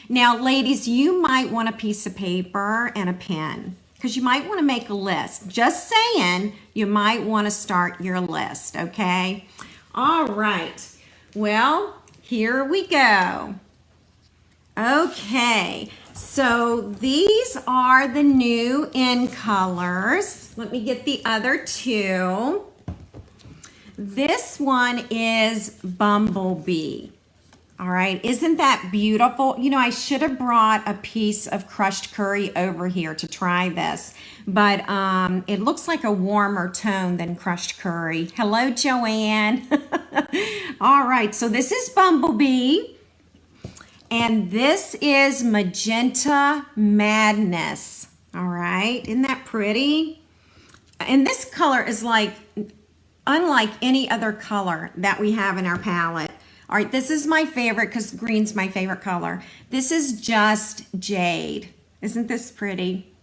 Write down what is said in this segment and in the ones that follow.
Now, ladies, you might want a piece of paper and a pen because you might want to make a list. Just saying, you might want to start your list, okay? All right. Well, here we go. Okay, so these are the new in colors. Let me get the other two. This one is Bumblebee. All right, isn't that beautiful? You know, I should have brought a piece of crushed curry over here to try this, but it looks like a warmer tone than crushed curry. Hello, Joanne. All right, so this is Bumblebee, and this is Magenta Madness. All right, isn't that pretty? And this color is like, unlike any other color that we have in our palette. All right, this is my favorite because green's my favorite color. This is just Jade. Isn't this pretty?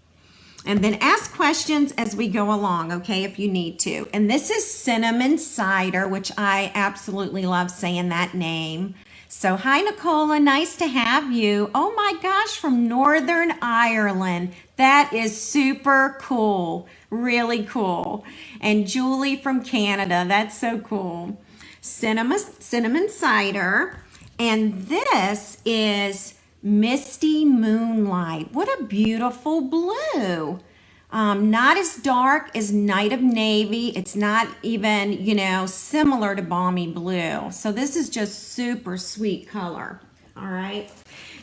And then ask questions as we go along, okay, if you need to. And this is Cinnamon Cider, which I absolutely love saying that name. So hi, Nicola, nice to have you. Oh my gosh, from Northern Ireland. That is super cool, really cool. And Julie from Canada, that's so cool. Cinnamon Cider, and this is Misty Moonlight. What a beautiful blue. Not as dark as Night of Navy. It's not even, you know, similar to Balmy Blue. So this is just super sweet color. All right.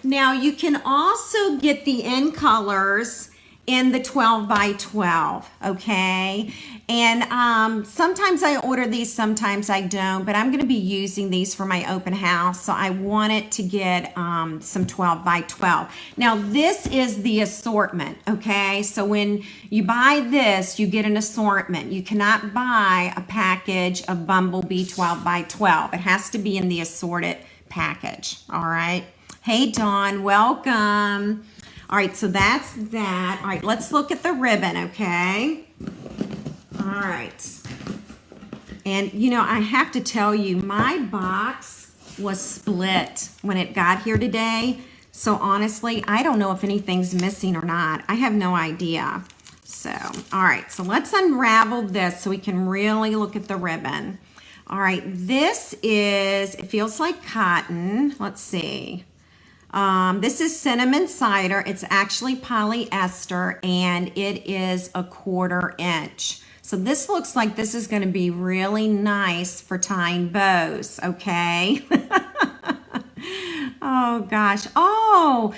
Now you can also get the in colors in the 12 by 12, okay? And sometimes I order these, sometimes I don't, but I'm going to be using these for my open house, so I wanted to get some 12 by 12. Now, this is the assortment, okay? So when you buy this, you get an assortment. You cannot buy a package of Bumblebee 12 by 12. It has to be in the assorted package, all right? Hey, Dawn, welcome. All right, so that's that. All right, let's look at the ribbon, okay? All right. And, you know, I have to tell you, my box was split when it got here today. So, honestly, I don't know if anything's missing or not. I have no idea. So, all right, so let's unravel this so we can really look at the ribbon. All right, this is, it feels like cotton. Let's see. This is Cinnamon Cider. It's actually polyester, and it is a 1/4 inch. So this looks like this is going to be really nice for tying bows, okay? Oh gosh. Oh,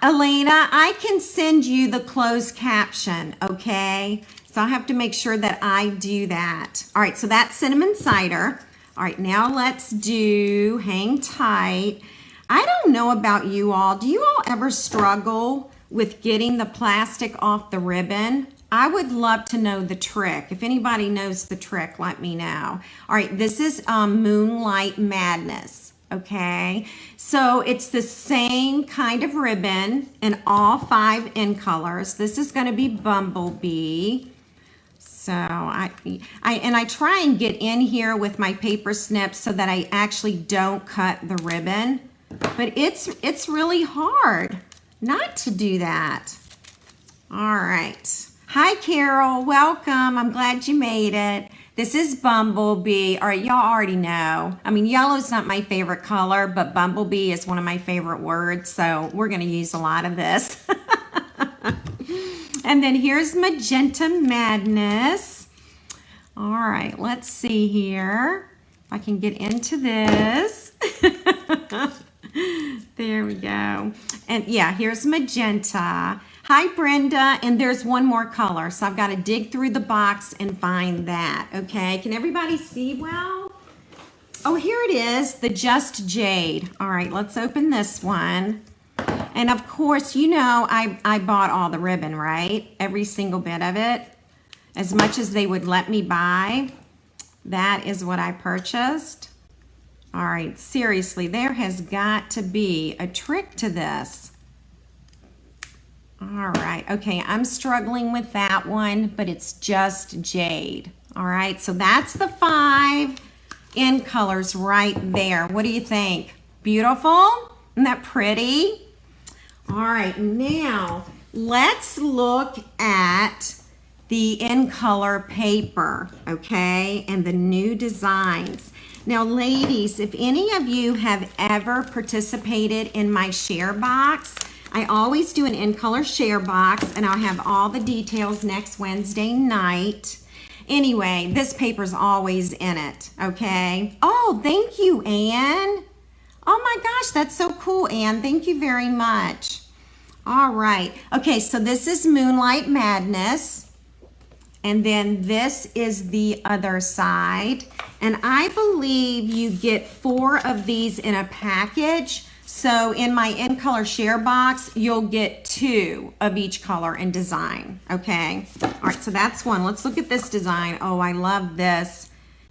Elena, I can send you the closed caption, okay? So I have to make sure that I do that. All right, so that's Cinnamon Cider. All right, now let's do Hang Tight. I don't know about you all. Do you all ever struggle with getting the plastic off the ribbon? I would love to know the trick. If anybody knows the trick, let me know. All right, this is Moonlight Madness, okay? So it's the same kind of ribbon in all 5 in colors. This is going to be Bumblebee. So I try and get in here with my paper snips so that I actually don't cut the ribbon. But it's really hard not to do that. All right. Hi, Carol. Welcome. I'm glad you made it. This is Bumblebee. All right, y'all already know. I mean, yellow's not my favorite color, but Bumblebee is one of my favorite words, so we're going to use a lot of this. And then here's Magenta Madness. All right, let's see here if I can get into this. There we go. And yeah, here's Magenta. Hi, Brenda. And there's one more color. So I've got to dig through the box and find that. Okay. Can everybody see well? Oh, here it is. The Just Jade. All right. Let's open this one. And of course, you know, I bought all the ribbon, right? Every single bit of it. As much as they would let me buy. That is what I purchased. All right, seriously, there has got to be a trick to this. All right, okay, I'm struggling with that one, but it's just Jade. All right, so that's the 5 in colors right there. What do you think? Beautiful? Isn't that pretty? All right, now let's look at the in color paper, okay, and the new designs. Now, ladies, if any of you have ever participated in my share box, I always do an in color share box, and I'll have all the details next Wednesday night. Anyway, this paper's always in it, okay? Oh, thank you, Anne. Oh my gosh, that's so cool, Anne. Thank you very much. All right. Okay, so this is Moonlight Madness. And then this is the other side. And I believe you get 4 of these in a package. So in my in color share box, you'll get 2 of each color and design, okay? All right, so that's one. Let's look at this design. Oh, I love this.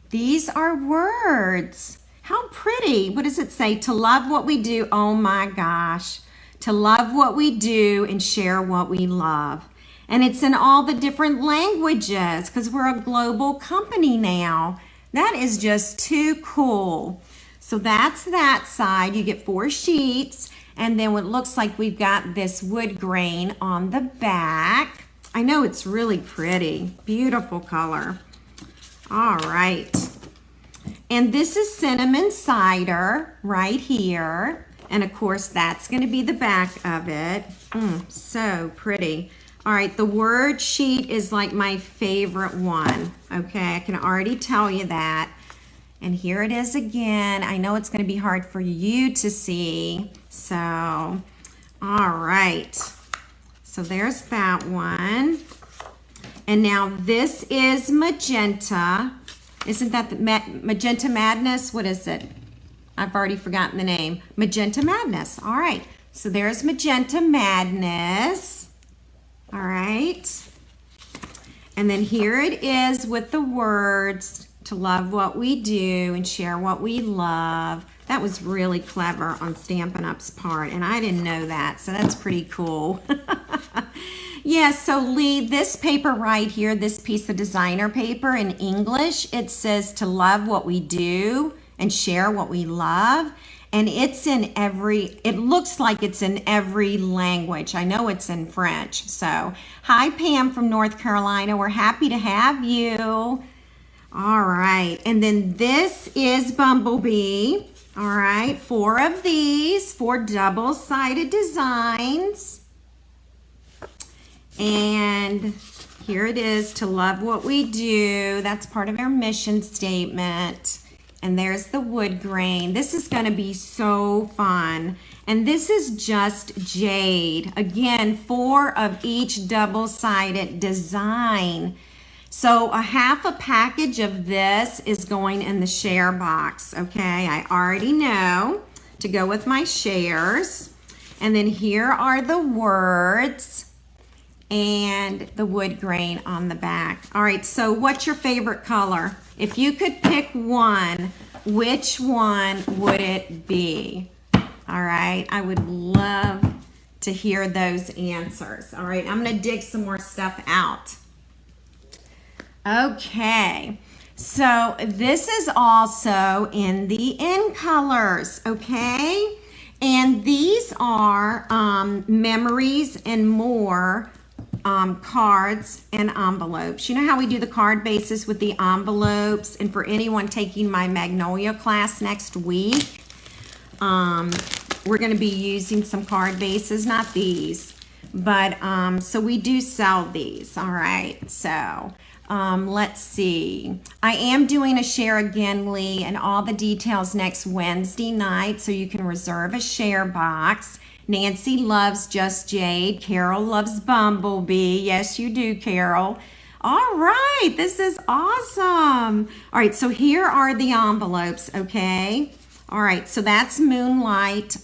These are words. How pretty. What does it say? To love what we do. Oh my gosh. To love what we do and share what we love. And it's in all the different languages because we're a global company now. That is just too cool. So that's that side. You get 4 sheets. And then what looks like we've got this wood grain on the back. I know it's really pretty. Beautiful color. All right. And this is cinnamon cider right here. And of course, that's going to be the back of it. So pretty. All right, the word sheet is like my favorite one. Okay, I can already tell you that. And here it is again. I know it's going to be hard for you to see. So, all right. So there's that one. And now this is magenta. Isn't that the Magenta Madness? What is it? I've already forgotten the name. Magenta Madness. All right. So there's Magenta Madness. All right. And then here it is with the words to love what we do and share what we love. That was really clever on Stampin' Up's part, and I didn't know that, so that's pretty cool. Yeah, so Lee, this paper right here, this piece of designer paper in English, it says to love what we do and share what we love. And it's in it looks like it's in every language. I know it's in French. So, hi Pam from North Carolina. We're happy to have you. All right. And then this is Bumblebee. All right. 4 of these, 4 double-sided designs. And here it is, to love what we do. That's part of our mission statement. And there's the wood grain. This is going to be so fun. And this is just jade. Again, 4 of each double-sided design. So a half a package of this is going in the share box. Okay, I already know to go with my shares. And then here are the words and the wood grain on the back. All right, so what's your favorite color? If you could pick one, which one would it be? All right, I would love to hear those answers. All right, I'm gonna dig some more stuff out. Okay, so this is also in the in colors, okay? And these are memories and more cards and envelopes. You know how we do the card bases with the envelopes? And for anyone taking my Magnolia class next week, we're going to be using some card bases, not these, but so we do sell these. All right, so let's see. I am doing a share again, Lee, and all the details next Wednesday night, so you can reserve a share box. Nancy loves Just Jade. Carol loves Bumblebee. Yes, you do, Carol. All right, this is awesome. All right, so here are the envelopes, okay? All right, so that's Moonlight,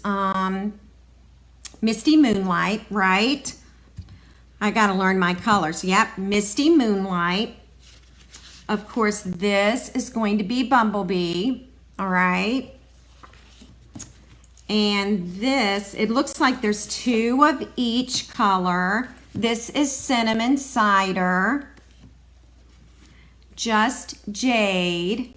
Misty Moonlight, right? I got to learn my colors. Yep, Misty Moonlight. Of course, this is going to be Bumblebee, all right? And this, it looks like there's 2 of each color. This is Cinnamon Cider, Just Jade,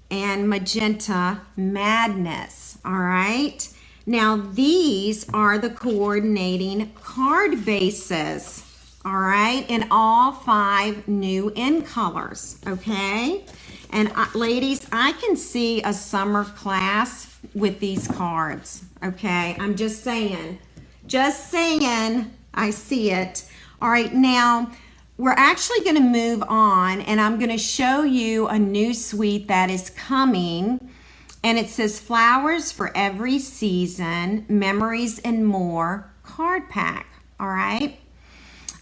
and Magenta Madness, all right? Now these are the coordinating card bases, all right, in all 5 new in colors, okay? And ladies, I can see a summer class with these cards, okay? I'm just saying, I see it. All right, now we're actually gonna move on and I'm gonna show you a new suite that is coming. And it says Flowers for Every Season, Memories and More card pack, all right?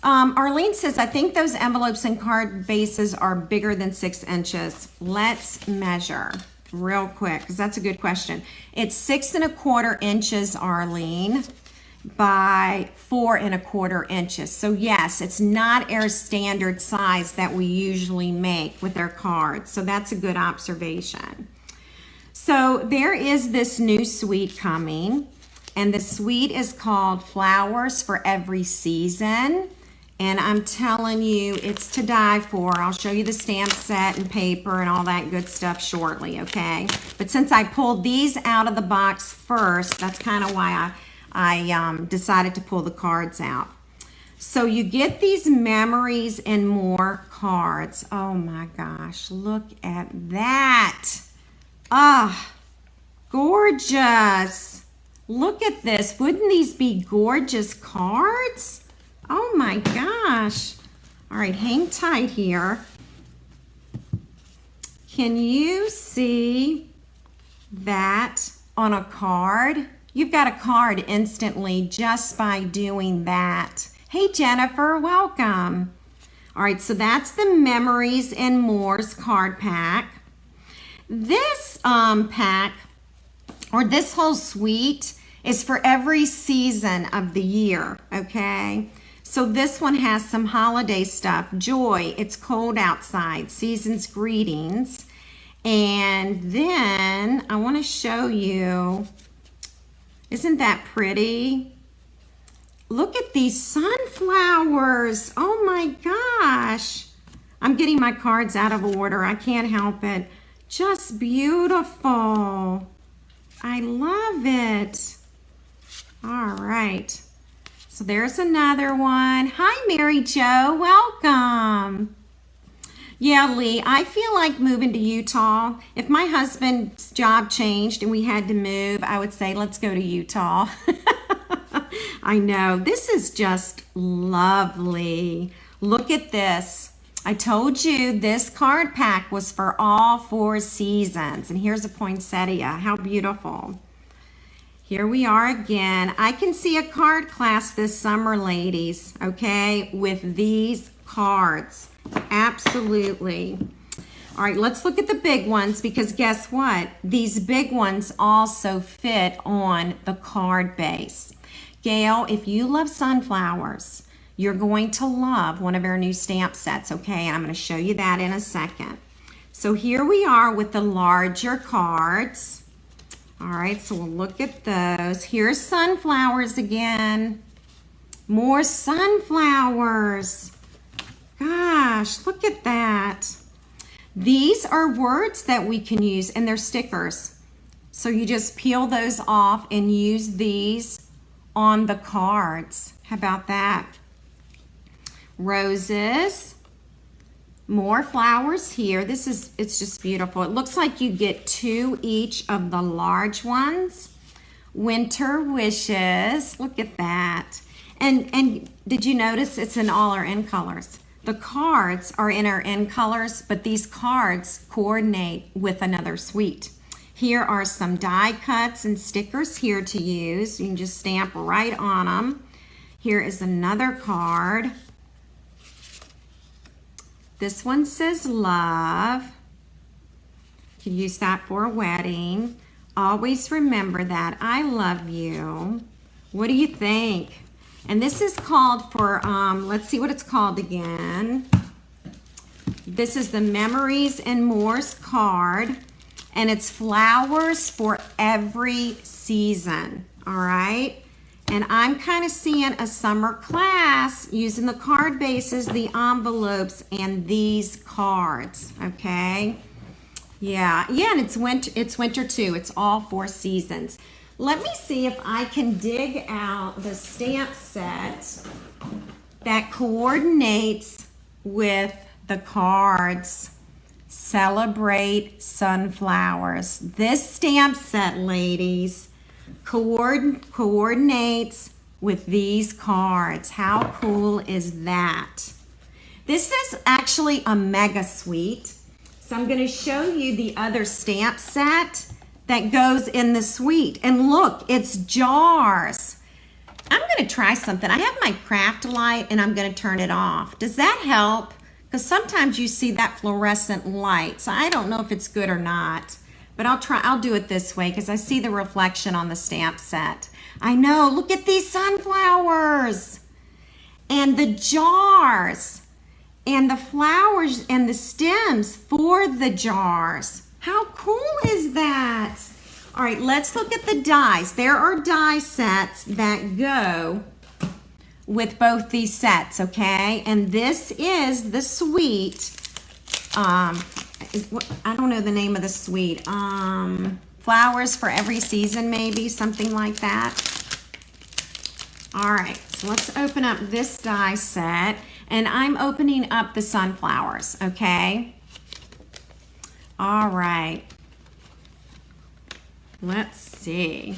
Arlene says, I think those envelopes and card bases are bigger than 6 inches. Let's measure real quick, because that's a good question. It's 6 1/4 inches, Arlene, by 4 1/4 inches. So yes, it's not our standard size that we usually make with our cards. So that's a good observation. So there is this new suite coming, and the suite is called Flowers for Every Season. And I'm telling you, it's to die for. I'll show you the stamp set and paper and all that good stuff shortly, okay? But since I pulled these out of the box first, that's kind of why I decided to pull the cards out. So you get these Memories and More cards. Oh my gosh, look at that. Ah, gorgeous. Look at this. Wouldn't these be gorgeous cards? Oh my gosh. All right, hang tight here. Can you see that on a card? You've got a card instantly just by doing that. Hey Jennifer, welcome. All right, so that's the Memories and More's card pack. This pack, or this whole suite, is for every season of the year, okay? So this one has some holiday stuff. Joy, it's cold outside, season's greetings. And then I want to show you, isn't that pretty? Look at these sunflowers. Oh my gosh. I'm getting my cards out of order. I can't help it. Just beautiful. I love it. All right. So there's another one. Hi, Mary Jo. Welcome. Yeah, Lee, I feel like moving to Utah. If my husband's job changed and we had to move, I would say, let's go to Utah. I know. This is just lovely. Look at this. I told you this card pack was for all 4 seasons. And here's a poinsettia. How beautiful. Here we are again. I can see a card class this summer, ladies, okay, with these cards. Absolutely. All right, let's look at the big ones because guess what? These big ones also fit on the card base. Gail, if you love sunflowers, you're going to love one of our new stamp sets, okay? I'm going to show you that in a second. So here we are with the larger cards. All right, so we'll look at those. Here's sunflowers again. More sunflowers. Gosh, look at that. These are words that we can use, and they're stickers. So you just peel those off and use these on the cards. How about that? Roses, more flowers here. It's just beautiful. It looks like you get 2 each of the large ones. Winter wishes, look at that. And did you notice it's in all our in colors? The cards are in our in colors, but these cards coordinate with another suite. Here are some die cuts and stickers here to use. You can just stamp right on them. Here is another card. This one says love. You can use that for a wedding. Always remember that. I love you. What do you think? And this is called for, let's see what it's called again. This is the Memories and More's card. And it's Flowers for Every Season. All right. And I'm kind of seeing a summer class using the card bases, the envelopes, and these cards, okay? Yeah, and it's winter too. It's all 4 seasons. Let me see if I can dig out the stamp set that coordinates with the cards. Celebrate Sunflowers. This stamp set, ladies, coordinates with these cards. How cool is that? This is actually a mega suite. So I'm going to show you the other stamp set that goes in the suite. And look, it's jars. I'm going to try something. I have my craft light and I'm going to turn it off. Does that help? Because sometimes you see that fluorescent light. So I don't know if it's good or not. But I'll do it this way because I see the reflection on the stamp set. I know, look at these sunflowers. And the jars. And the flowers and the stems for the jars. How cool is that? All right, let's look at the dies. There are die sets that go with both these sets, okay? And this is the suite. I don't know the name of the suite. Flowers for Every Season, maybe, something like that. All right, so let's open up this die set. And I'm opening up the sunflowers, okay? All right. Let's see.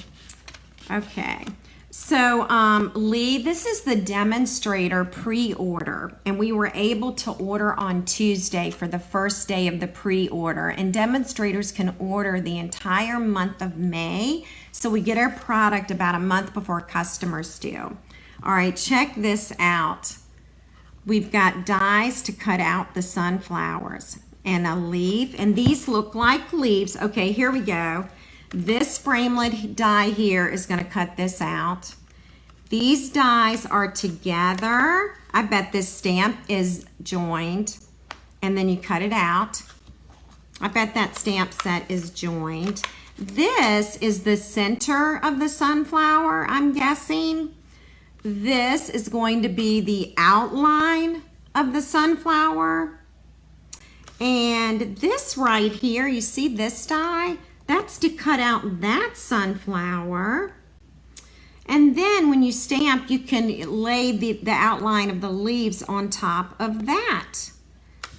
Okay. So, Lee, this is the demonstrator pre-order. And we were able to order on Tuesday for the first day of the pre-order. And demonstrators can order the entire month of May. So we get our product about a month before customers do. All right, check this out. We've got dies to cut out the sunflowers and a leaf, and these look like leaves. Okay, here we go. This framelit die here is going to cut this out. These dies are together. I bet this stamp is joined, and then you cut it out. I bet that stamp set is joined. This is the center of the sunflower, I'm guessing. This is going to be the outline of the sunflower. And this right here, you see this die? That's to cut out that sunflower. And then when you stamp, you can lay the outline of the leaves on top of that.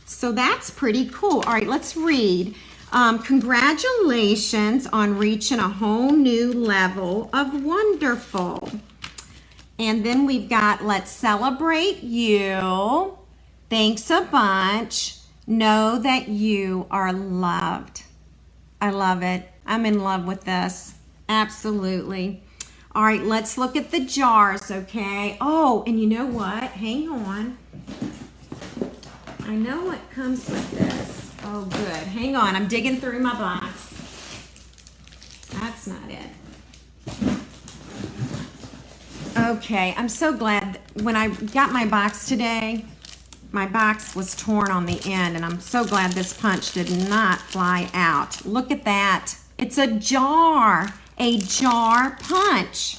So that's pretty cool. All right, let's read. Congratulations on reaching a whole new level of wonderful. And then we've got, let's celebrate you. Thanks a bunch. Know that you are loved. I love it. I'm in love with this. Absolutely. All right, let's look at the jars, okay? Oh, and you know what? Hang on. I know what comes with this. Oh, good. Hang on. I'm digging through my box. That's not it. Okay, I'm so glad when I got my box today, my box was torn on the end, and I'm so glad this punch did not fly out. Look at that. It's a jar punch.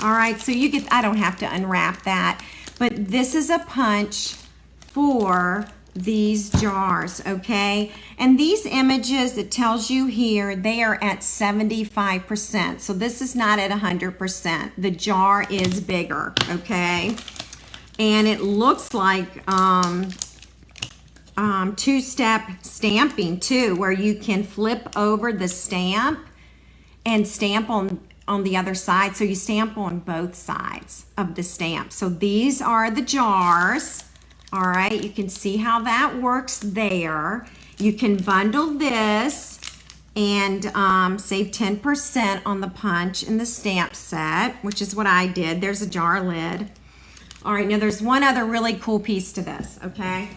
All right, so you get, I don't have to unwrap that, but this is a punch for these jars, okay? And these images, it tells you here, they are at 75%. So this is not at 100%. The jar is bigger, okay? And it looks like two-step stamping too, where you can flip over the stamp and stamp on the other side. So you stamp on both sides of the stamp. So these are the jars. All right, you can see how that works there. You can bundle this and save 10% on the punch in the stamp set, which is what I did. There's a jar lid. All right, now there's one other really cool piece to this, okay?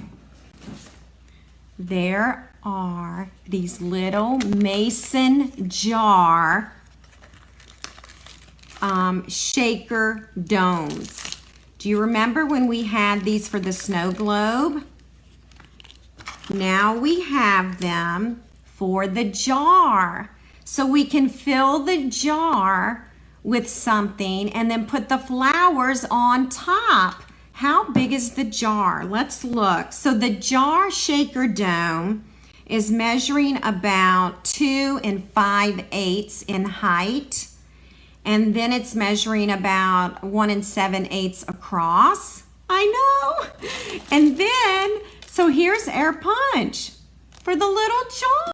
There are these little mason jar shaker domes. Do you remember when we had these for the snow globe? Now we have them for the jar. So we can fill the jar with something and then put the flowers on top. How big is the jar? Let's look. So the jar shaker dome is measuring about 2 5/8 in height. And then it's measuring about 1 7/8 across. I know. And then, so here's our punch for the little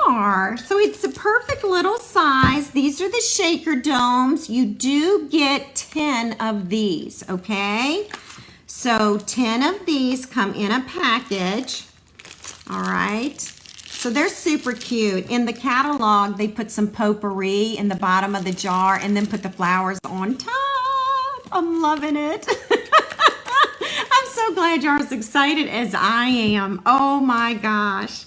jar. So it's a perfect little size. These are the shaker domes. You do get 10 of these, okay? So 10 of these come in a package. All right. So they're super cute. In the catalog, they put some potpourri in the bottom of the jar and then put the flowers on top. I'm loving it. I'm so glad you're as excited as I am. Oh my gosh.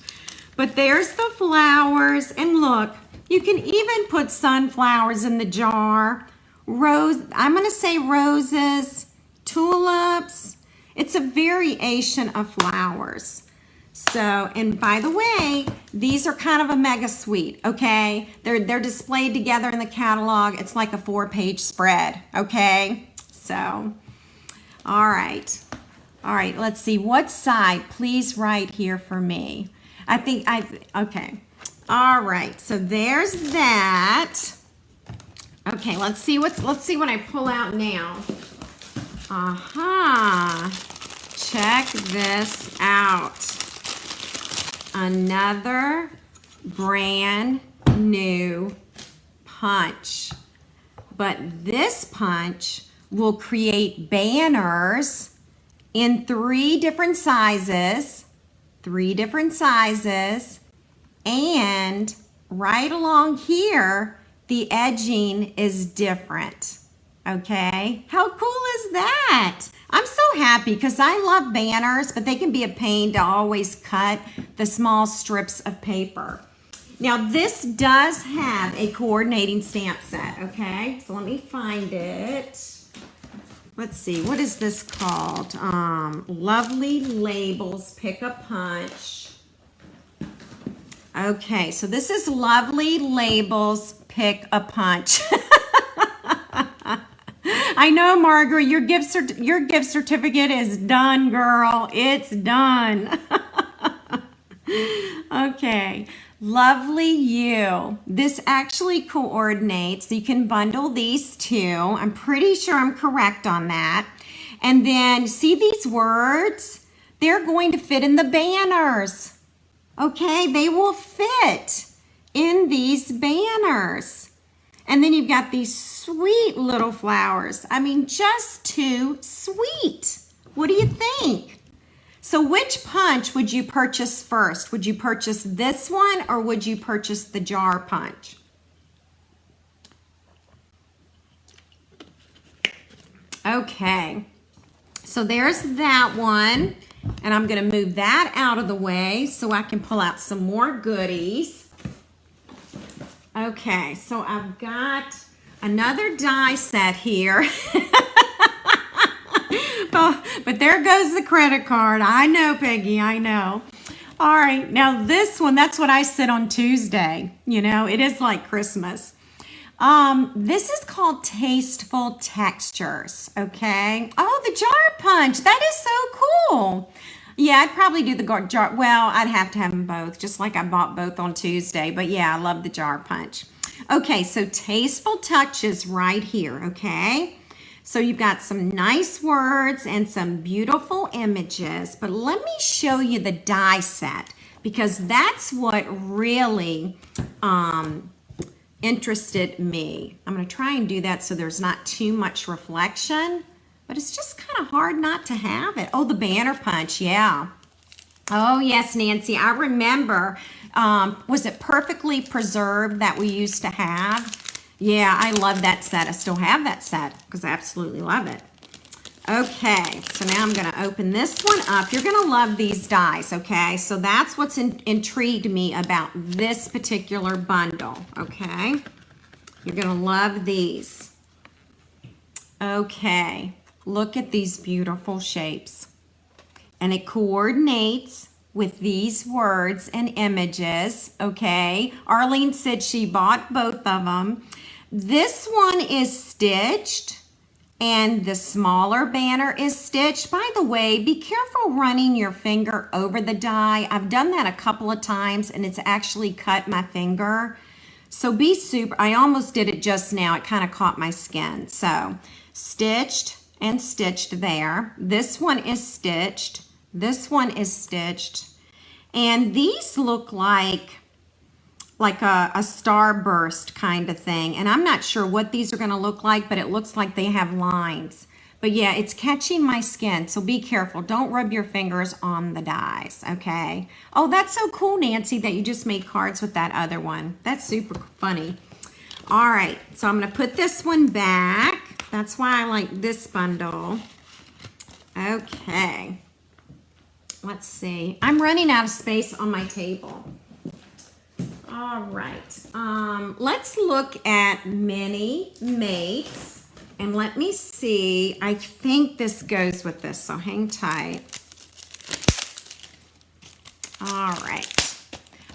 But there's the flowers. And look, you can even put sunflowers in the jar. I'm going to say roses, tulips. It's a variation of flowers. So, and by the way, these are kind of a mega suite, okay? They're displayed together in the catalog. It's like a 4-page spread, okay? So, all right. All right, let's see. What side? Please write here for me. Okay. All right, so there's that. Okay, let's see what I pull out now. Aha. Check this out. Another brand new punch. But this punch will create banners in 3 different sizes. 3 different sizes. And right along here, the edging is different. Okay, how cool is that? I'm so happy because I love banners, but they can be a pain to always cut the small strips of paper. Now this does have a coordinating stamp set, okay? So let me find it. Let's see, what is this called? Lovely Labels Pick a Punch. Okay, so this is Lovely Labels Pick a Punch. I know, Margaret, your gift certificate is done, girl. It's done. Okay, Lovely You. This actually coordinates. You can bundle these 2. I'm pretty sure I'm correct on that. And then see these words? They're going to fit in the banners. Okay, they will fit in these banners. And then you've got these sweet little flowers. I mean, just too sweet. What do you think? So which punch would you purchase first? Would you purchase this one or would you purchase the jar punch? Okay, so there's that one. And I'm gonna move that out of the way so I can pull out some more goodies. Okay, so I've got another die set here. But there goes the credit card. I know, Peggy, I know. All right, now this one, that's what I said on Tuesday. You know, it is like Christmas. This is called Tasteful Textures, okay? Oh, the jar punch, that is so cool. Yeah, I'd probably do the jar. Well, I'd have to have them both, just like I bought both on Tuesday. But yeah, I love the jar punch. Okay, so Tasteful Touches right here, okay? So you've got some nice words and some beautiful images. But let me show you the die set because that's what really interested me. I'm going to try and do that so there's not too much reflection. But it's just kind of hard not to have it. Oh, the banner punch, yeah. Oh, yes, Nancy, I remember. Was it Perfectly Preserved that we used to have? Yeah, I love that set. I still have that set because I absolutely love it. Okay, so now I'm going to open this one up. You're going to love these dies, okay? So that's what's intrigued me about this particular bundle, okay? You're going to love these. Okay. Look at these beautiful shapes. And it coordinates with these words and images, okay? Arlene said she bought both of them. This one is stitched and the smaller banner is stitched. By the way, be careful running your finger over the die. I've done that a couple of times and it's actually cut my finger. So be super, I almost did it just now. It kind of caught my skin. So stitched and stitched there. This one is stitched. This one is stitched. And these look like a starburst kind of thing. And I'm not sure what these are going to look like, but it looks like they have lines. But yeah, it's catching my skin, so be careful. Don't rub your fingers on the dies, okay? Oh, that's so cool, Nancy, that you just made cards with that other one. That's super funny. All right, so I'm gonna put this one back. That's why I like this bundle. Okay, let's see. I'm running out of space on my table. All right, let's look at mini mates. And let me see, I think this goes with this, so hang tight. All right.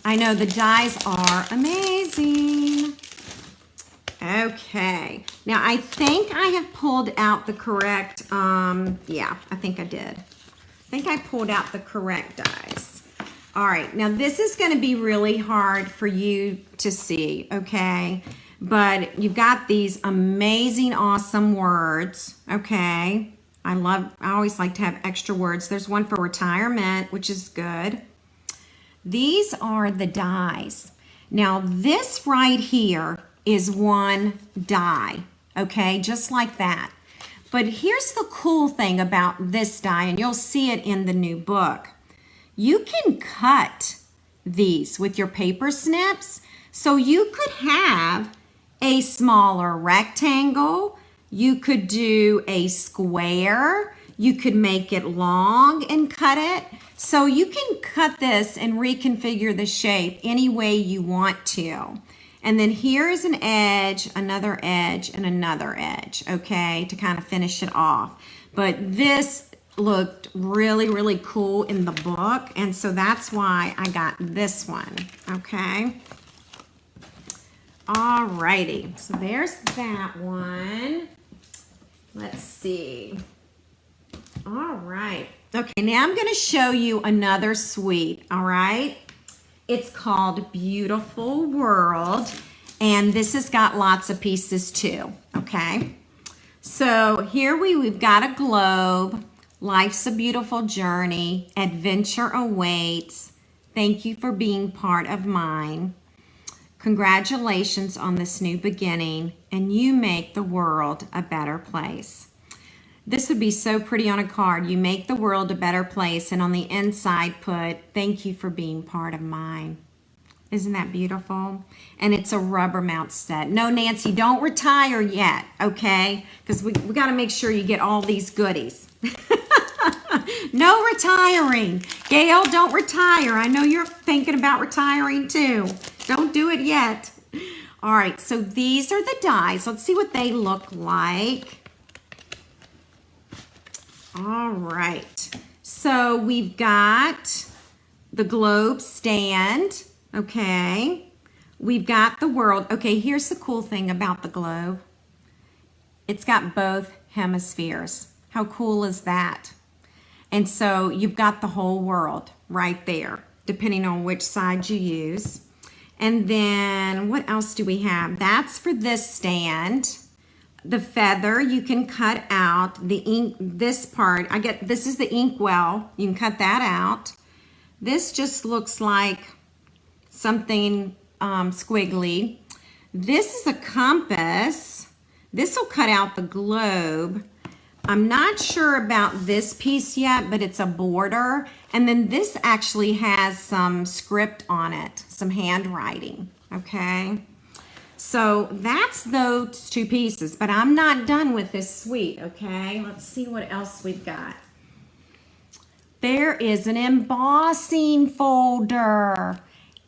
I know the dies are amazing. Okay. Now, I think I have pulled out the correct, yeah, I think I did. I think I pulled out the correct dies. All right. Now, this is going to be really hard for you to see, okay? But you've got these amazing, awesome words, okay? I always like to have extra words. There's one for retirement, which is good. These are the dies. Now, this right here is one die, okay? Just like that. But here's the cool thing about this die, and you'll see it in the new book. You can cut these with your paper snips, so you could have a smaller rectangle, you could do a square, you could make it long and cut it. So you can cut this and reconfigure the shape any way you want to. And then here is an edge, and another edge, okay, to kind of finish it off. But this looked really, really cool in the book, and so that's why I got this one, okay? Alrighty, so there's that one. Let's see. All right. Okay, now I'm going to show you another suite, all right? It's called Beautiful World, and this has got lots of pieces too, okay? So here we've got a globe. Life's a beautiful journey. Adventure awaits. Thank you for being part of mine. Congratulations on this new beginning, and you make the world a better place. This would be so pretty on a card. You make the world a better place, and on the inside put, thank you for being part of mine. Isn't that beautiful? And it's a rubber mount set. No, Nancy, don't retire yet, okay? Because we got to make sure you get all these goodies. No retiring. Gail, don't retire. I know you're thinking about retiring too. Don't do it yet. All right, so these are the dies. Let's see what they look like. All right, so we've got the globe stand, okay. We've got the world. Okay, here's the cool thing about the globe. It's got both hemispheres. How cool is that? And so you've got the whole world right there, depending on which side you use. And then what else do we have? That's for this stand. The feather you can cut out. The ink, this part, this is the ink well. You can cut that out. This just looks like something squiggly. This is a compass. This will cut out the globe. I'm not sure about this piece yet, but it's a border. And then this actually has some script on it, some handwriting, okay? So that's those two pieces, but I'm not done with this suite, okay? Let's see what else we've got. There is an embossing folder,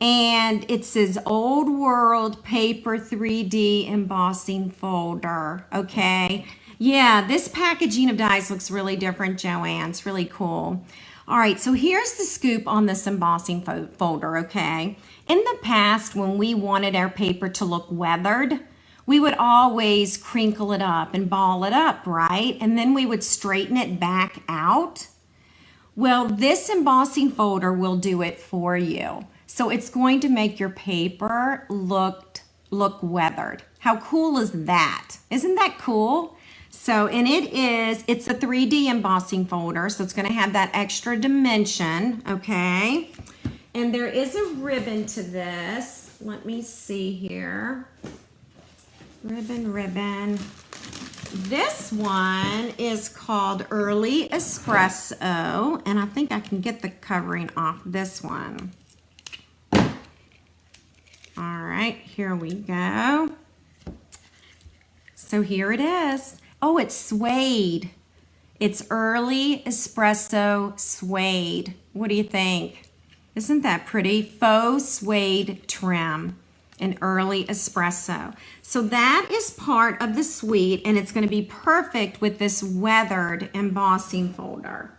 and it says Old World Paper 3D Embossing Folder, okay? Yeah, this packaging of dies looks really different, Joanne. It's really cool. All right, so here's the scoop on this embossing folder, okay? In the past, when we wanted our paper to look weathered, we would always crinkle it up and ball it up, right? And then we would straighten it back out. Well, this embossing folder will do it for you. So it's going to make your paper look look weathered. How cool is that? Isn't that cool? So, and it's a 3D embossing folder, so it's going to have that extra dimension, okay? And there is a ribbon to this. Let me see here. Ribbon. This one is called Early Espresso, and I think I can get the covering off this one. All right, here we go. So here it is. Oh, it's suede. It's Early Espresso Suede. What do you think? Isn't that pretty? Faux suede trim. An Early Espresso. So that is part of the suite, and it's going to be perfect with this weathered embossing folder.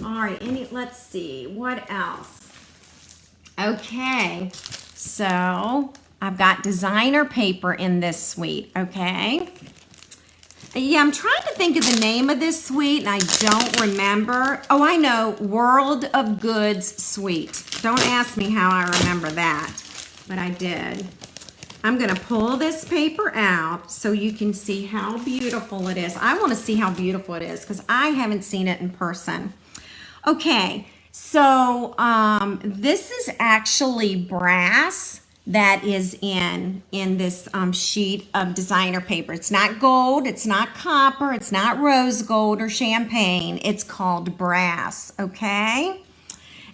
All right, let's see, what else? Okay, so I've got designer paper in this suite, okay? Yeah, I'm trying to think of the name of this suite, and I don't remember. Oh, I know, World of Goods Suite. Don't ask me how I remember that. But I did. I'm going to pull this paper out so you can see how beautiful it is. I want to see how beautiful it is because I haven't seen it in person. Okay, so this is actually brass that is in this sheet of designer paper. It's not gold, it's not copper, it's not rose gold or champagne. It's called brass, okay?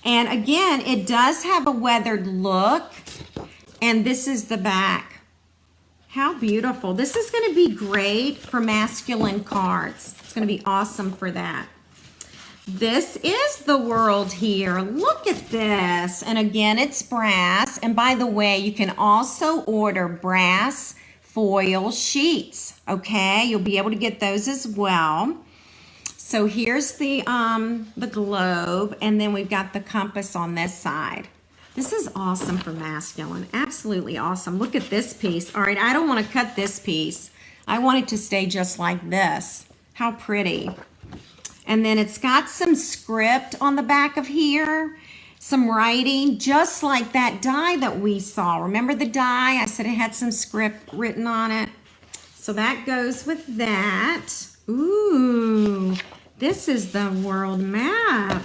And again, it does have a weathered look. And this is the back. How beautiful. This is going to be great for masculine cards. It's going to be awesome for that. This is the world here. Look at this. And again, it's brass. And by the way, you can also order brass foil sheets. Okay, you'll be able to get those as well. So here's the globe, and then we've got the compass on this side. This is awesome for masculine. Absolutely awesome. Look at this piece. All right, I don't want to cut this piece. I want it to stay just like this. How pretty. And then it's got some script on the back of here, some writing, just like that die that we saw. Remember the die? I said it had some script written on it. So that goes with that. Ooh, this is the world map.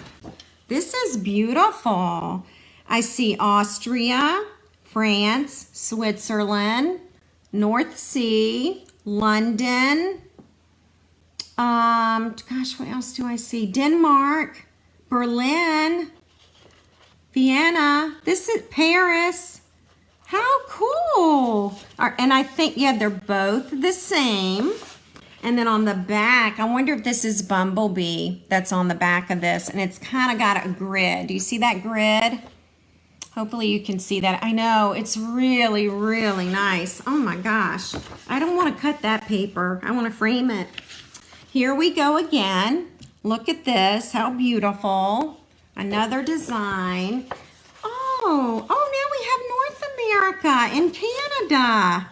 This is beautiful. I see Austria, France, Switzerland, North Sea, London. Gosh, what else do I see? Denmark, Berlin, Vienna. This is Paris. How cool. And I think, yeah, they're both the same. And then on the back, I wonder if this is Bumblebee that's on the back of this. And it's kind of got a grid. Do you see that grid? Hopefully you can see that. I know, it's really, really nice. Oh my gosh. I don't want to cut that paper. I want to frame it. Here we go again. Look at this. How beautiful. Another design. Oh, now we have North America and Canada.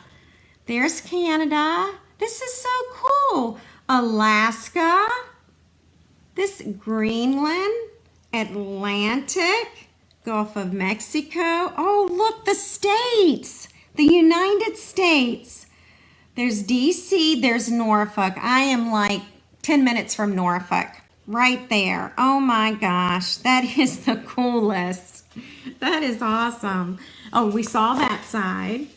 There's Canada. This is so cool. Alaska. This Greenland. Atlantic. Gulf of Mexico. Oh, look, the states. The United States. There's DC, there's Norfolk. I am like 10 minutes from Norfolk. Right there. Oh my gosh, that is the coolest. That is awesome. Oh, we saw that side.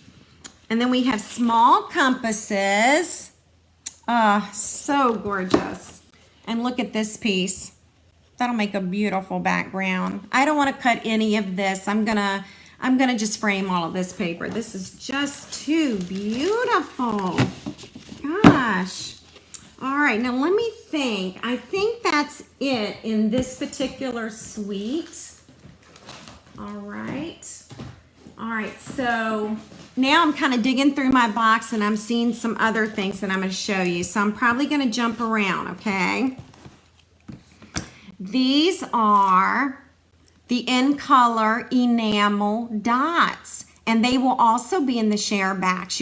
And then we have small compasses. So gorgeous. And look at this piece. That'll make a beautiful background. I don't want to cut any of this. I'm gonna just frame all of this paper. This is just too beautiful. Gosh. All right, now let me think. I think that's it in this particular suite. All right. All right, so now I'm kind of digging through my box and I'm seeing some other things that I'm going to show you. So I'm probably going to jump around, okay? These are the In Color enamel dots, and they will also be in the share box.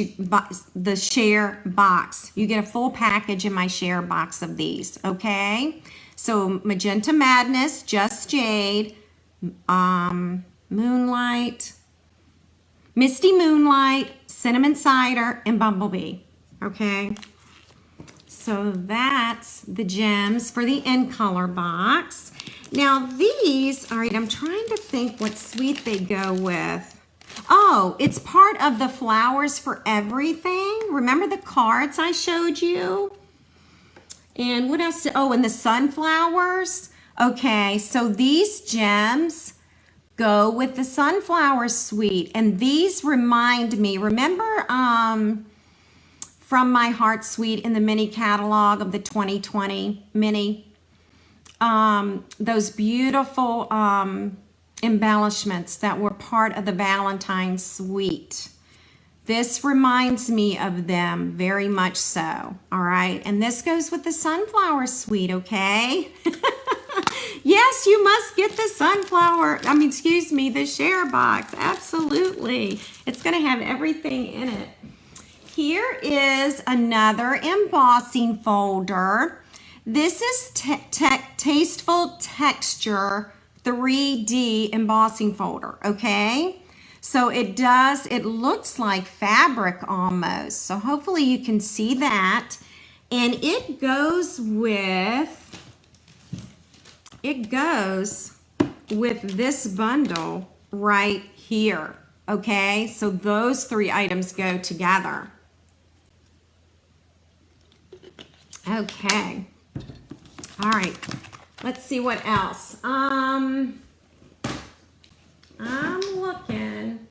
The share box. You get a full package in my share box of these, okay? So Magenta Madness, Just Jade, Moonlight, Misty Moonlight, cinnamon cider, and bumblebee. Okay. So that's the gems for the in color box. Now these, all right, I'm trying to think what suite they go with. Oh, it's part of the flowers for everything. Remember the cards I showed you? And what else? Oh, and the sunflowers. Okay, so these gems go with the sunflower suite. And these remind me, remember From My Heart suite in the mini catalog of the 2020 mini? Those beautiful embellishments that were part of the Valentine's suite. This reminds me of them very much so, all right? And this goes with the sunflower suite, okay? Yes, you must get the the share box, absolutely. It's gonna have everything in it. Here is another embossing folder. This is Tasteful Texture 3D embossing folder, okay? So it looks like fabric almost. So hopefully you can see that. And it goes with this bundle right here, okay? So those three items go together. Okay. All right. Let's see what else. I'm looking.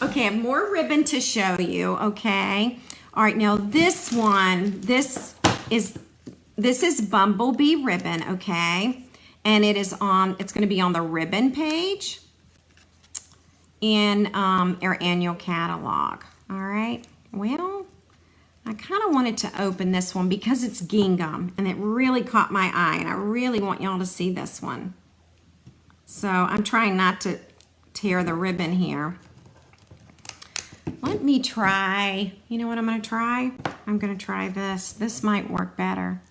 Okay, I have more ribbon to show you, okay? All right, now this one, this is Bumblebee ribbon, okay? And it's going to be on the ribbon page in our annual catalog, all right? Well, I kind of wanted to open this one because it's gingham and it really caught my eye and I really want y'all to see this one. So I'm trying not to tear the ribbon here. Let me try, you know what I'm going to try? I'm going to try this. This might work better.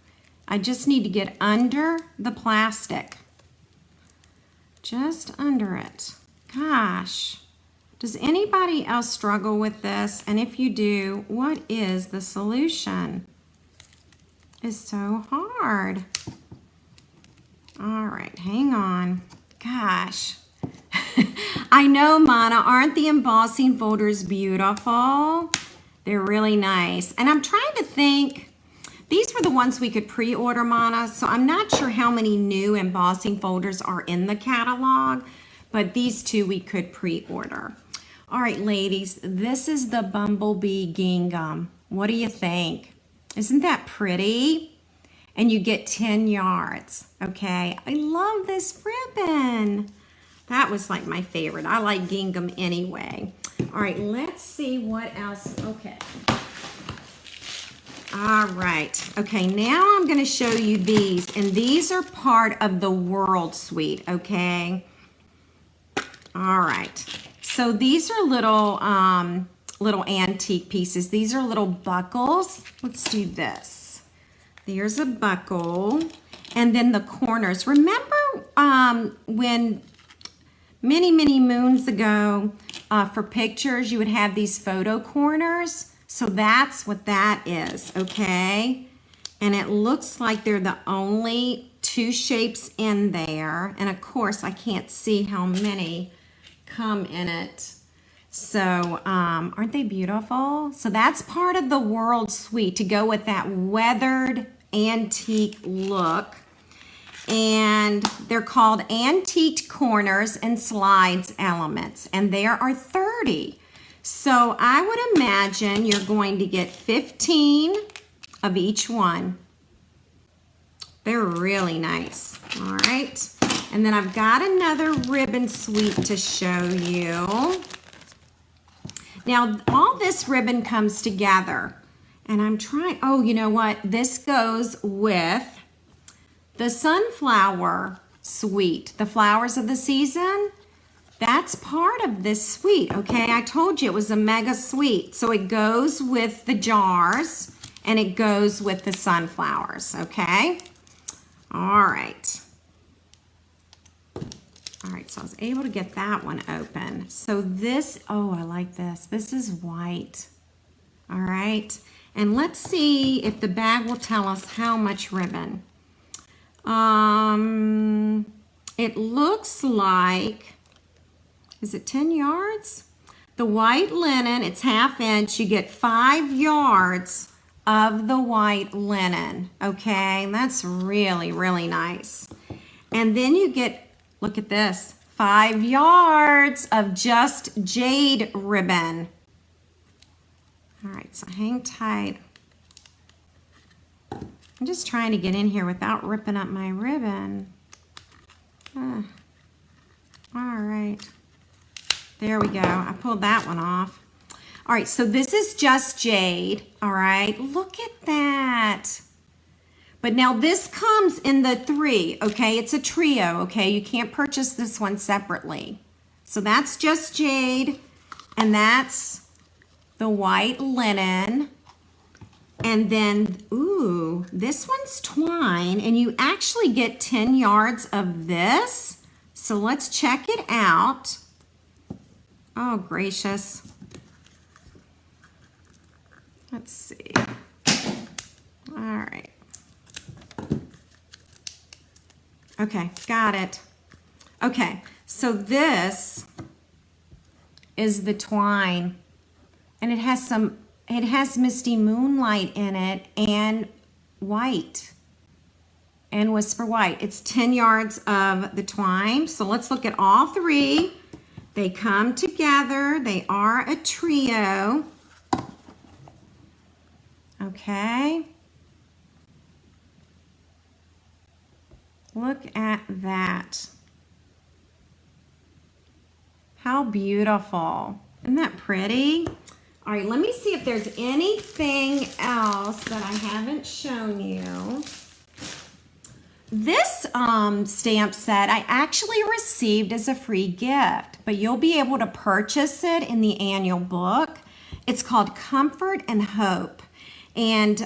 I just need to get under the plastic. Just under it. Gosh. Does anybody else struggle with this? And if you do, what is the solution? It's so hard. All right, hang on. Gosh. I know, Mana, aren't the embossing folders beautiful? They're really nice. And I'm trying to think, these were the ones we could pre-order, Mana, so I'm not sure how many new embossing folders are in the catalog, but these two we could pre-order. All right, ladies, this is the Bumblebee gingham. What do you think? Isn't that pretty? And you get 10 yards, okay? I love this ribbon. That was like my favorite. I like gingham anyway. All right, let's see what else. Okay. All right. Okay, now I'm going to show you these. And these are part of the World Suite, okay? All right. So these are little antique pieces. These are little buckles. Let's do this. There's a buckle. And then the corners. Remember when many moons ago for pictures you would have these photo corners? So that's what that is, okay? And it looks like they're the only two shapes in there. And of course I can't see how many come in it. So aren't they beautiful? So that's part of the World Suite to go with that weathered antique look. And they're called Antique Corners and Slides Elements. And there are 30. So I would imagine you're going to get 15 of each one. They're really nice. All right. And then I've got another ribbon suite to show you. Now, all this ribbon comes together. And I'm trying, oh, you know what? This goes with the sunflower suite, the flowers of the season. That's part of this suite, okay? I told you it was a mega suite. So it goes with the jars and it goes with the sunflowers, okay? All right. All right, so I was able to get that one open. So this, oh, I like this. This is white. All right, and let's see if the bag will tell us how much ribbon. It looks like, is it 10 yards? The white linen, it's 1/2 inch. You get 5 yards of the white linen, okay? That's really, really nice. And then you get, look at this, 5 yards of just jade ribbon. All right, so hang tight. I'm just trying to get in here without ripping up my ribbon. All right, there we go. I pulled that one off. All right, so this is just jade. All right, look at that. But now this comes in the 3, okay? It's a trio, okay? You can't purchase this one separately. So that's just jade, and that's the white linen. And then, ooh, this one's twine, and you actually get 10 yards of this. So let's check it out. Oh, gracious. Let's see. All right. Okay, got it. Okay, so this is the twine, and it has Misty Moonlight in it and white and Whisper White. It's 10 yards of the twine. So let's look at all 3. They come together. They are a trio. Okay. Look at that. How beautiful. Isn't that pretty? All right, let me see if there's anything else that I haven't shown you. This stamp set I actually received as a free gift, but you'll be able to purchase it in the annual book. It's called Comfort and Hope. And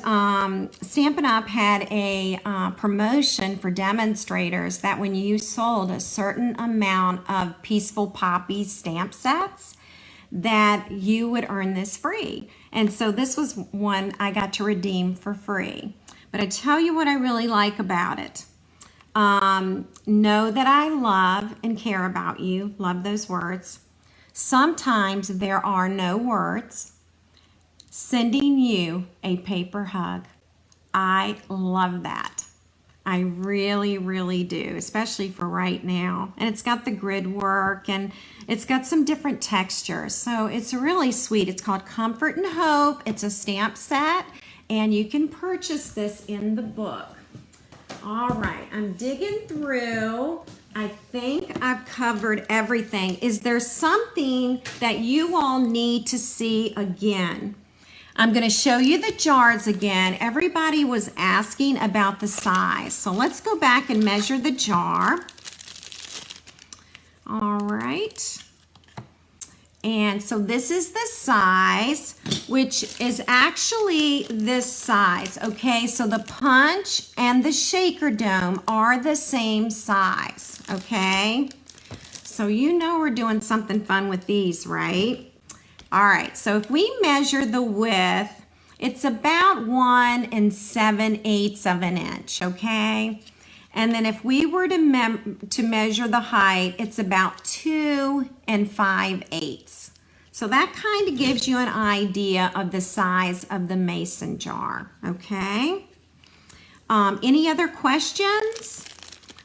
Stampin' Up! Had a promotion for demonstrators that when you sold a certain amount of Peaceful Poppy stamp sets, that you would earn this free. And so this was one I got to redeem for free. But I tell you what I really like about it. Know that I love and care about you. Love those words. Sometimes there are no words. Sending you a paper hug. I love that. I really, really do, especially for right now. And it's got the grid work and it's got some different textures. So it's really sweet. It's called Comfort and Hope. It's a stamp set and you can purchase this in the book. All right, I'm digging through. I think I've covered everything. Is there something that you all need to see again? I'm going to show you the jars again. Everybody was asking about the size. So let's go back and measure the jar. All right. And so this is the size, which is actually this size. Okay, so the punch and the shaker dome are the same size. Okay, so you know we're doing something fun with these, right? All right, so if we measure the width, it's about 1 7/8 of an inch, okay? And then if we were to measure the height, it's about 2 5/8. So that kind of gives you an idea of the size of the mason jar, okay? Any other questions?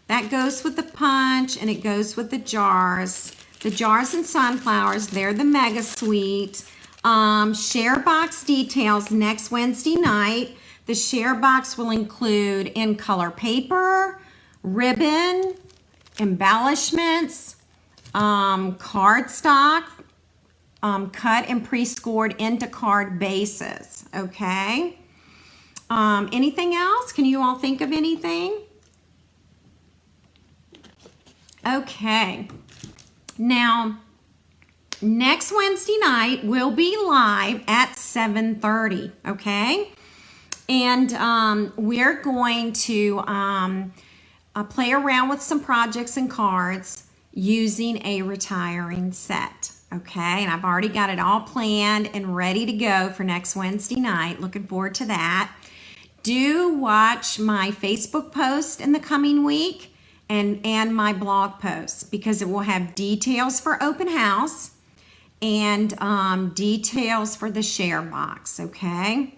That goes with the punch and it goes with the jars. The jars and sunflowers, they're the Mega Suite. Share box details next Wednesday night. The share box will include in color paper, ribbon, embellishments, cardstock, cut and pre-scored into card bases, okay? Anything else? Can you all think of anything? Okay. Now, next Wednesday night, we'll be live at 7:30, okay? And we're going to play around with some projects and cards. using a retiring set. Okay, and I've already got it all planned and ready to go for next Wednesday night. Looking forward to that. Do watch my Facebook post in the coming week and my blog post, because it will have details for open house and details for the share box, okay?